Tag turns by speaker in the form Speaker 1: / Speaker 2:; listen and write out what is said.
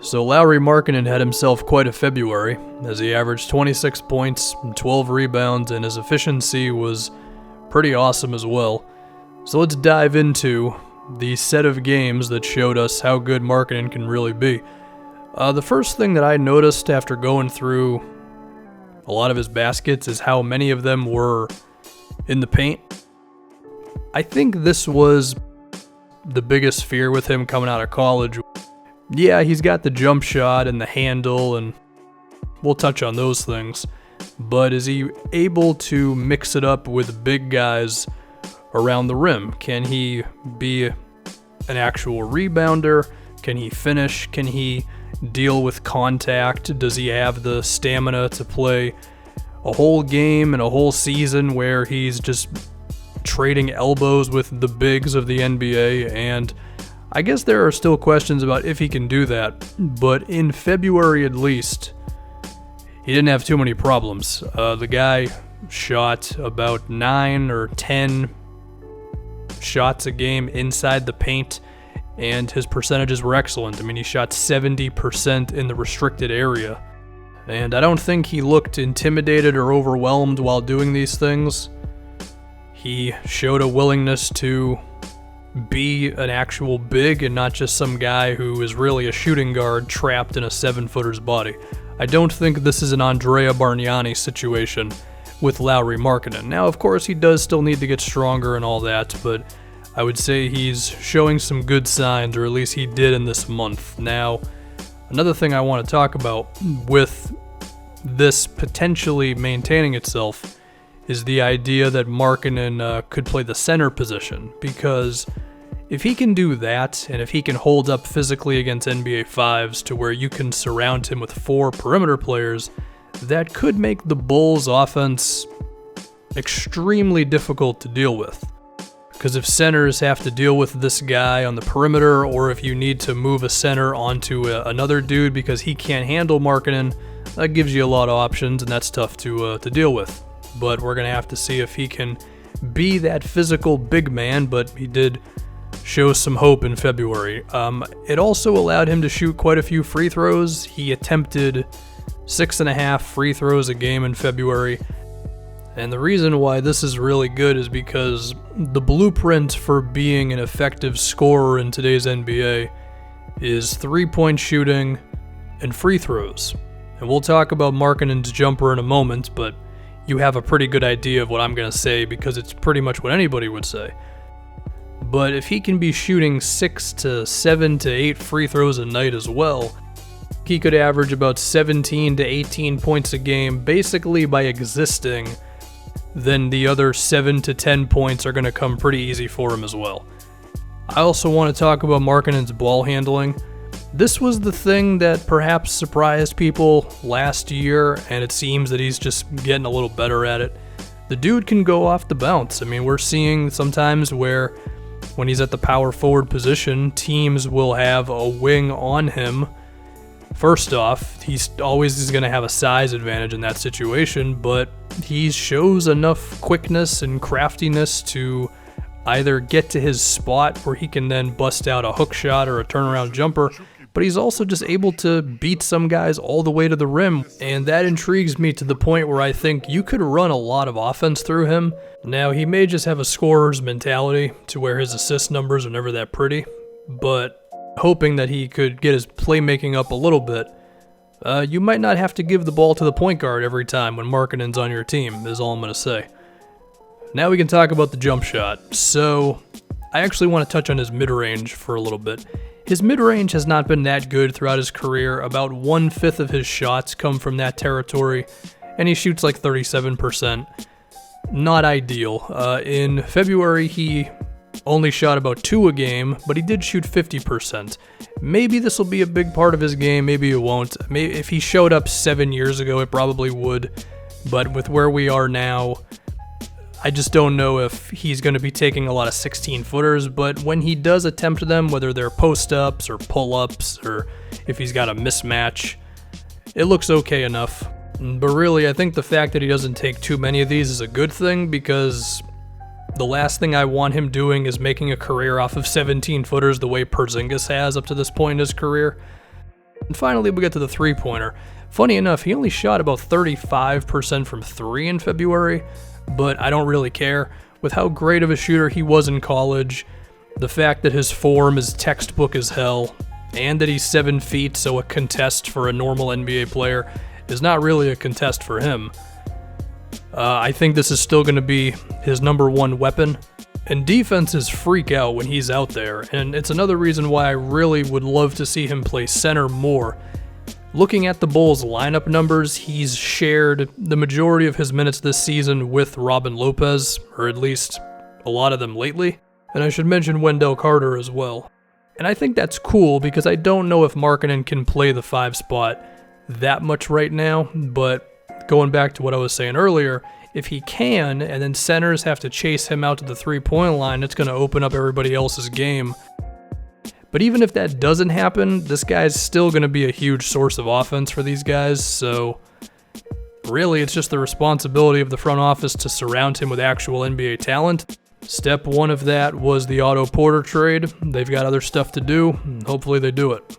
Speaker 1: So Lauri Markkanen had himself quite a February, as he averaged 26 points and 12 rebounds, and his efficiency was pretty awesome as well. So let's dive into the set of games that showed us how good Markkanen can really be. The first thing that I noticed after going through a lot of his baskets is how many of them were in the paint. I think this was the biggest fear with him coming out of college. Yeah, he's got the jump shot and the handle, and we'll touch on those things. But is he able to mix it up with big guys around the rim? Can he be an actual rebounder? Can he finish? Can he deal with contact? Does he have the stamina to play a whole game and a whole season where he's just trading elbows with the bigs of the NBA? And I guess there are still questions about if he can do that, but in February at least, he didn't have too many problems. The guy shot about 9 or 10 shots a game inside the paint, and his percentages were excellent. I mean, he shot 70% in the restricted area, and I don't think he looked intimidated or overwhelmed while doing these things. He showed a willingness to be an actual big and not just some guy who is really a shooting guard trapped in a 7-footer's body. I don't think this is an Andrea Bargnani situation with Lauri Markkanen. Now, of course, he does still need to get stronger and all that, but I would say he's showing some good signs, or at least he did in this month. Now, another thing I want to talk about with this potentially maintaining itself is the idea that Markkanen could play the center position, because if he can do that, and if he can hold up physically against NBA 5s to where you can surround him with 4 perimeter players, that could make the Bulls' offense extremely difficult to deal with. Because if centers have to deal with this guy on the perimeter, or if you need to move a center onto another dude because he can't handle Markkanen, that gives you a lot of options, and that's tough to deal with. But we're going to have to see if he can be that physical big man, but he did show some hope in February. It also allowed him to shoot quite a few free throws. He attempted 6.5 free throws a game in February. And the reason why this is really good is because the blueprint for being an effective scorer in today's NBA is 3-point shooting and free throws. And we'll talk about Markkanen's jumper in a moment, but you have a pretty good idea of what I'm going to say because it's pretty much what anybody would say. But if he can be shooting 6 to 7 to 8 free throws a night as well, he could average about 17 to 18 points a game basically by existing. Then the other 7 to 10 points are going to come pretty easy for him as well. I also want to talk about Markkanen's ball handling. This was the thing that perhaps surprised people last year, and it seems that he's just getting a little better at it. The dude can go off the bounce. I mean, we're seeing sometimes where when he's at the power forward position, teams will have a wing on him. First off, he's always going to have a size advantage in that situation, but he shows enough quickness and craftiness to either get to his spot where he can then bust out a hook shot or a turnaround jumper, but he's also just able to beat some guys all the way to the rim, and that intrigues me to the point where I think you could run a lot of offense through him. Now, he may just have a scorer's mentality to where his assist numbers are never that pretty, but hoping that he could get his playmaking up a little bit, you might not have to give the ball to the point guard every time when Markkanen's on your team, is all I'm going to say. Now we can talk about the jump shot. So, I actually want to touch on his mid-range for a little bit. His mid-range has not been that good throughout his career. About 1/5 of his shots come from that territory, and he shoots like 37%. Not ideal. In February, he only shot about 2 a game, but he did shoot 50%. Maybe this will be a big part of his game, maybe it won't. Maybe if he showed up 7 years ago, it probably would. But with where we are now, I just don't know if he's going to be taking a lot of 16-footers, but when he does attempt them, whether they're post-ups or pull-ups, or if he's got a mismatch, it looks okay enough. But really, I think the fact that he doesn't take too many of these is a good thing, because the last thing I want him doing is making a career off of 17-footers the way Porzingis has up to this point in his career. And finally, we get to the three-pointer. Funny enough, he only shot about 35% from 3 in February, but I don't really care. With how great of a shooter he was in college, the fact that his form is textbook as hell, and that he's 7 feet, so a contest for a normal NBA player is not really a contest for him. I think this is still going to be his number one weapon, and defenses freak out when he's out there, and it's another reason why I really would love to see him play center more. Looking at the Bulls lineup numbers, he's shared the majority of his minutes this season with Robin Lopez, or at least a lot of them lately, and I should mention Wendell Carter as well. And I think that's cool because I don't know if Markkanen can play the 5 spot that much right now, but going back to what I was saying earlier, if he can, and then centers have to chase him out to the 3-point line, it's going to open up everybody else's game. But even if that doesn't happen, this guy's still going to be a huge source of offense for these guys, so really it's just the responsibility of the front office to surround him with actual NBA talent. Step 1 of that was the Otto Porter trade. They've got other stuff to do, and hopefully they do it.